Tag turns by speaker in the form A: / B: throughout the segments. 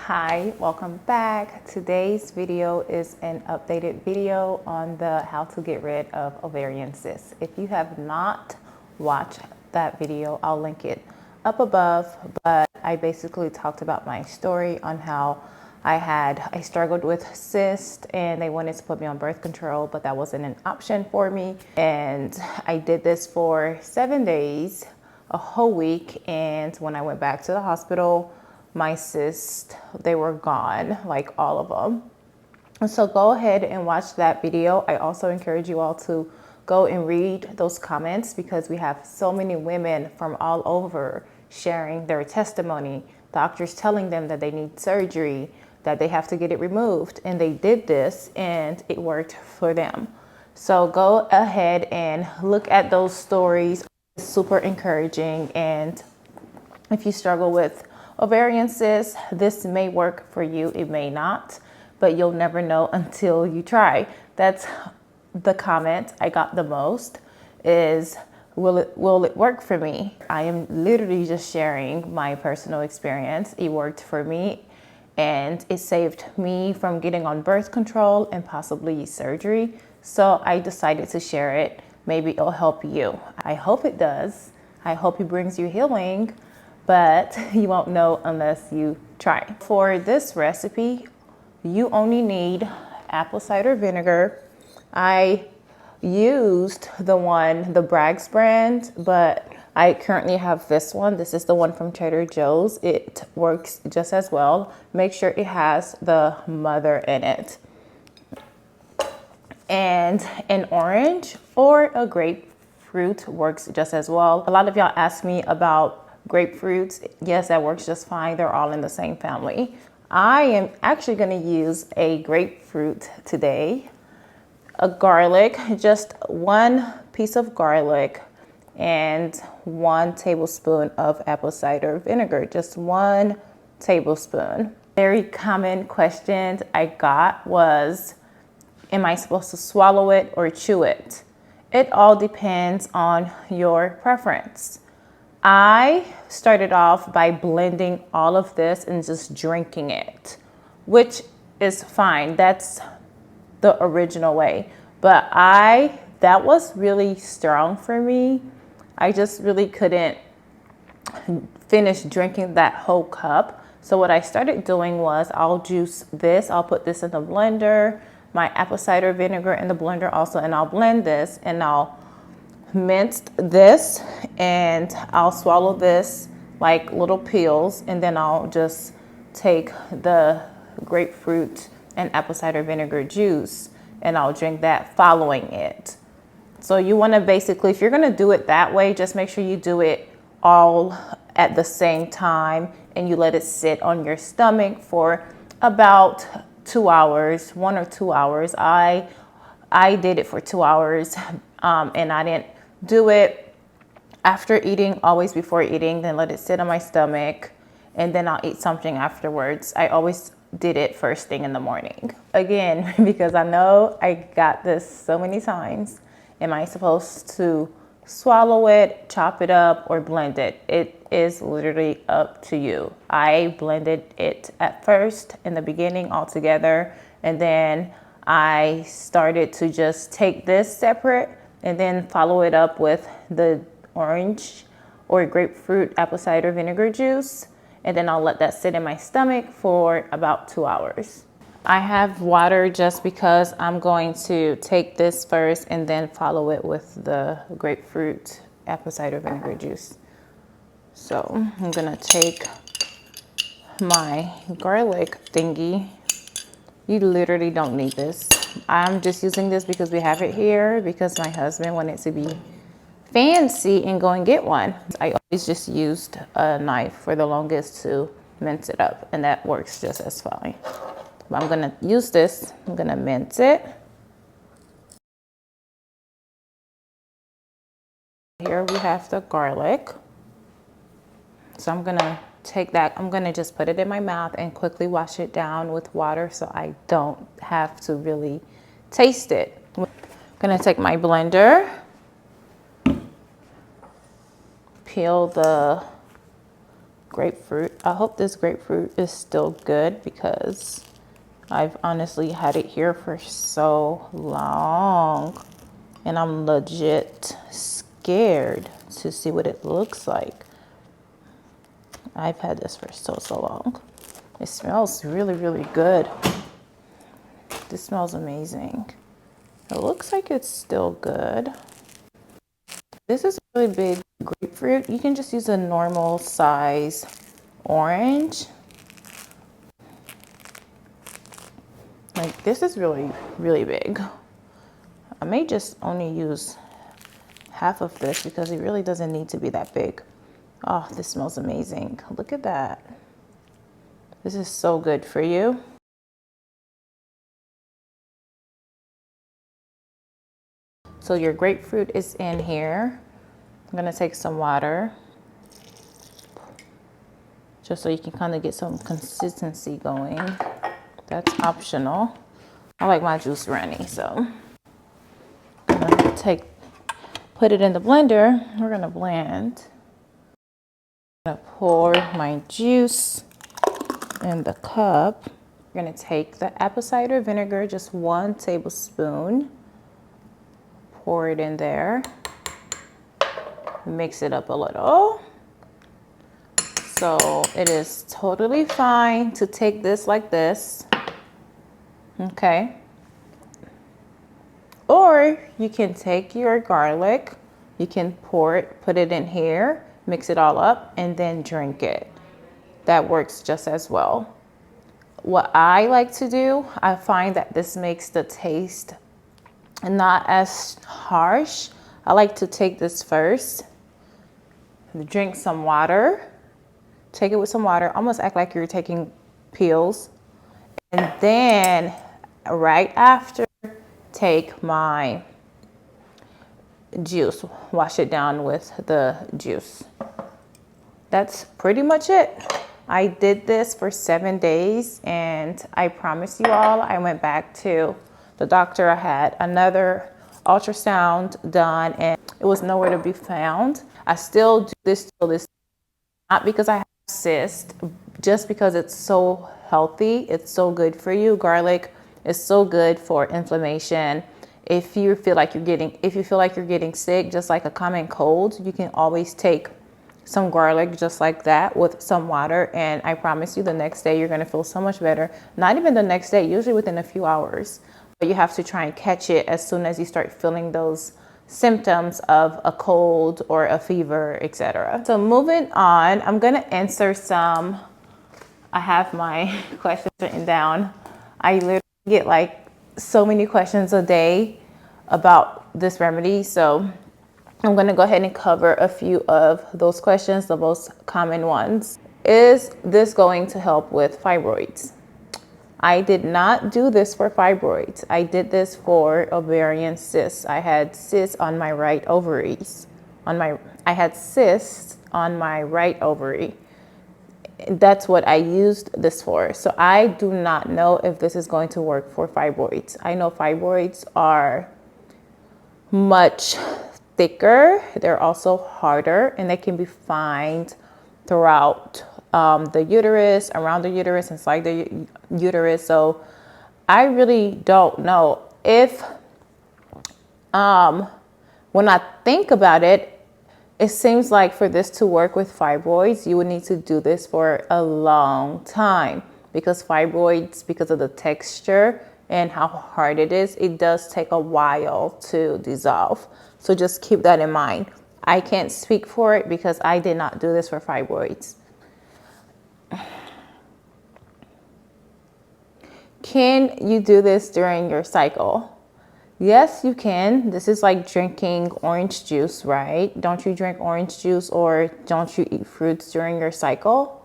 A: Hi, welcome back. Today's video is an updated video on the how to get rid of ovarian cysts. If you have not watched that video, I'll link it up above, but I basically talked about my story on how I struggled with cysts and they wanted to put me on birth control, but that wasn't an option for me. And I did this for 7 days, a whole week. And when I went back to the hospital, my cysts, they were gone, like all of them. And so go ahead and watch that video. I also encourage you all to go and read those comments because we have so many women from all over sharing their testimony, doctors telling them that they need surgery, that they have to get it removed, and they did this and it worked for them. So go ahead and look at those stories. It's super encouraging. And if you struggle with ovarian cysts, this may work for you, it may not, but you'll never know until you try. That's the comment I got the most is, will it work for me? I am literally just sharing my personal experience. It worked for me and it saved me from getting on birth control and possibly surgery. So I decided to share it. Maybe it'll help you. I hope it does. I hope it brings you healing, but you won't know unless you try. For this recipe, you only need apple cider vinegar. I used the Bragg's brand, but I currently have this one. This is the one from Trader Joe's. It works just as well. Make sure it has the mother in it. And an orange or a grapefruit works just as well. A lot of y'all ask me about grapefruits. Yes, that works just fine. They're all in the same family. I am actually going to use a grapefruit today. A garlic, just 1 piece of garlic and 1 tablespoon of apple cider vinegar, just 1 tablespoon. Very common questions I got was, am I supposed to swallow it or chew it? It all depends on your preference. I started off by blending all of this and just drinking it, which is fine. That's the original way. But that was really strong for me. I just really couldn't finish drinking that whole cup. So what I started doing was I'll juice this. I'll put this in the blender, my apple cider vinegar in the blender also, and I'll blend this and I'll minced this and I'll swallow this like little pills, and then I'll just take the grapefruit and apple cider vinegar juice and I'll drink that following it. So you want to basically, if you're going to do it that way, just make sure you do it all at the same time and you let it sit on your stomach for about 2 hours, 1 or 2 hours. I did it for 2 hours and I didn't do it after eating, always before eating, then let it sit on my stomach and then I'll eat something afterwards. I always did it first thing in the morning. Again, because I know I got this so many times. Am I supposed to swallow it, chop it up, or blend it? It is literally up to you. I blended it at first in the beginning all together, and then I started to just take this separate and then follow it up with the orange or grapefruit apple cider vinegar juice. And then I'll let that sit in my stomach for about 2 hours. I have water just because I'm going to take this first and then follow it with the grapefruit apple cider vinegar juice. So I'm gonna take my garlic thingy. You literally don't need this. I'm just using this because we have it here because my husband wanted to be fancy and go and get one. I always just used a knife for the longest to mince it up, and that works just as fine. But I'm gonna use this, I'm gonna mince it. Here we have the garlic. So I'm gonna take that, I'm gonna just put it in my mouth and quickly wash it down with water so I don't have to really taste it. I'm gonna take my blender, peel the grapefruit. I hope this grapefruit is still good because I've honestly had it here for so long and I'm legit scared to see what it looks like. I've had this for so long. It smells really, really good. This smells amazing. It looks like it's still good. This is a really big grapefruit. You can just use a normal size orange. Like this is really, really big. I may just only use half of this because it really doesn't need to be that big. Oh, this smells amazing. Look at that. This is so good for you. So your grapefruit is in here. I'm gonna take some water just so you can kind of get some consistency going. That's optional. I like my juice runny, so I'm gonna put it in the blender. We're gonna blend. I'm gonna pour my juice in the cup. We're gonna take the apple cider vinegar, just 1 tablespoon. Pour it in there. Mix it up a little. So it is totally fine to take this like this. Okay. Or you can take your garlic, you can put it in here, mix it all up, and then drink it. That works just as well. What I like to do, I find that this makes the taste not as harsh. I like to take this first, drink some water, take it with some water, almost act like you're taking pills, and then right after, take my juice, wash it down with the juice. That's pretty much it. I did this for 7 days and I promise you all, I went back to the doctor. I had another ultrasound done and it was nowhere to be found. I still do this till this, not because I have cyst, just because it's so healthy. It's so good for you. Garlic is so good for inflammation. If you feel like you're getting sick, just like a common cold, you can always take some garlic just like that with some water, and I promise you the next day you're going to feel so much better. Not even the next day, usually within a few hours, but you have to try and catch it as soon as you start feeling those symptoms of a cold or a fever, etc. So moving on, I'm going to answer some. I have my questions written down. I literally get like so many questions a day about this remedy, so I'm going to go ahead and cover a few of those questions, the most common ones. Is this going to help with fibroids? I did not do this for fibroids. I did this for ovarian cysts. I had cysts on my right ovaries. I had cysts on my right ovary. That's what I used this for. So I do not know if this is going to work for fibroids. I know fibroids are much thicker. They're also harder, and they can be found throughout the uterus, around the uterus, inside the uterus. So I really don't know if, when I think about it, it seems like for this to work with fibroids, you would need to do this for a long time, because fibroids, because of the texture and how hard it is, it does take a while to dissolve. So just keep that in mind. I can't speak for it because I did not do this for fibroids. Can you do this during your cycle? Yes, you can. This is like drinking orange juice, right? Don't you drink orange juice, or don't you eat fruits during your cycle?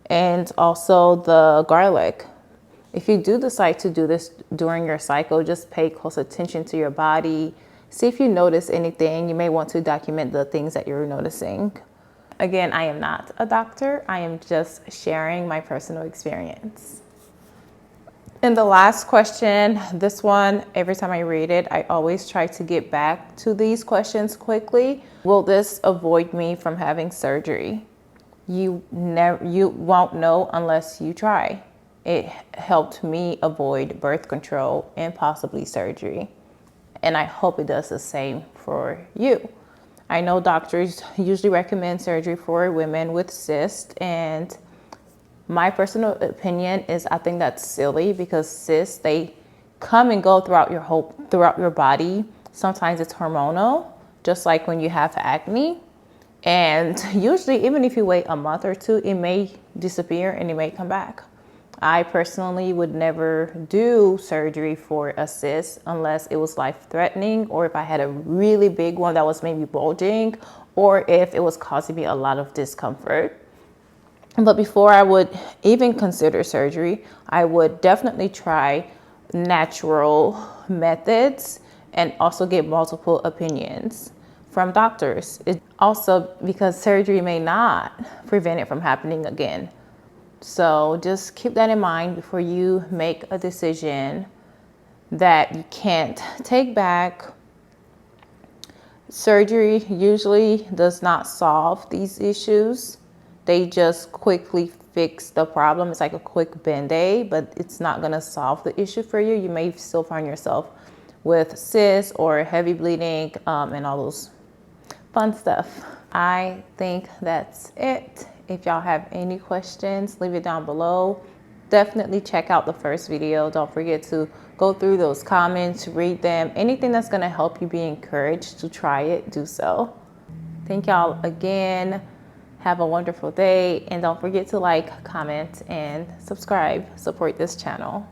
A: And also the garlic. If you do decide to do this during your cycle, just pay close attention to your body. See if you notice anything. You may want to document the things that you're noticing. Again, I am not a doctor. I am just sharing my personal experience. And the last question, this one, every time I read it, I always try to get back to these questions quickly. Will this avoid me from having surgery? you won't know unless you try. It helped me avoid birth control and possibly surgery. And I hope it does the same for you. I know doctors usually recommend surgery for women with cysts, and my personal opinion is I think that's silly because cysts, they come and go throughout your body. Sometimes it's hormonal, just like when you have acne. And usually, even if you wait a month or two, it may disappear and it may come back. I personally would never do surgery for a cyst unless it was life-threatening, or if I had a really big one that was maybe bulging, or if it was causing me a lot of discomfort. But before I would even consider surgery, I would definitely try natural methods and also get multiple opinions from doctors. It also, because surgery may not prevent it from happening again. So just keep that in mind before you make a decision that you can't take back. Surgery usually does not solve these issues. They just quickly fix the problem. It's like a quick band-aid, but it's not gonna solve the issue for you. You may still find yourself with cysts or heavy bleeding and all those fun stuff. I think that's it. If y'all have any questions, leave it down below. Definitely check out the first video. Don't forget to go through those comments, read them. Anything that's gonna help you be encouraged to try it, do so. Thank y'all again. Have a wonderful day. And don't forget to like, comment, and subscribe. Support this channel.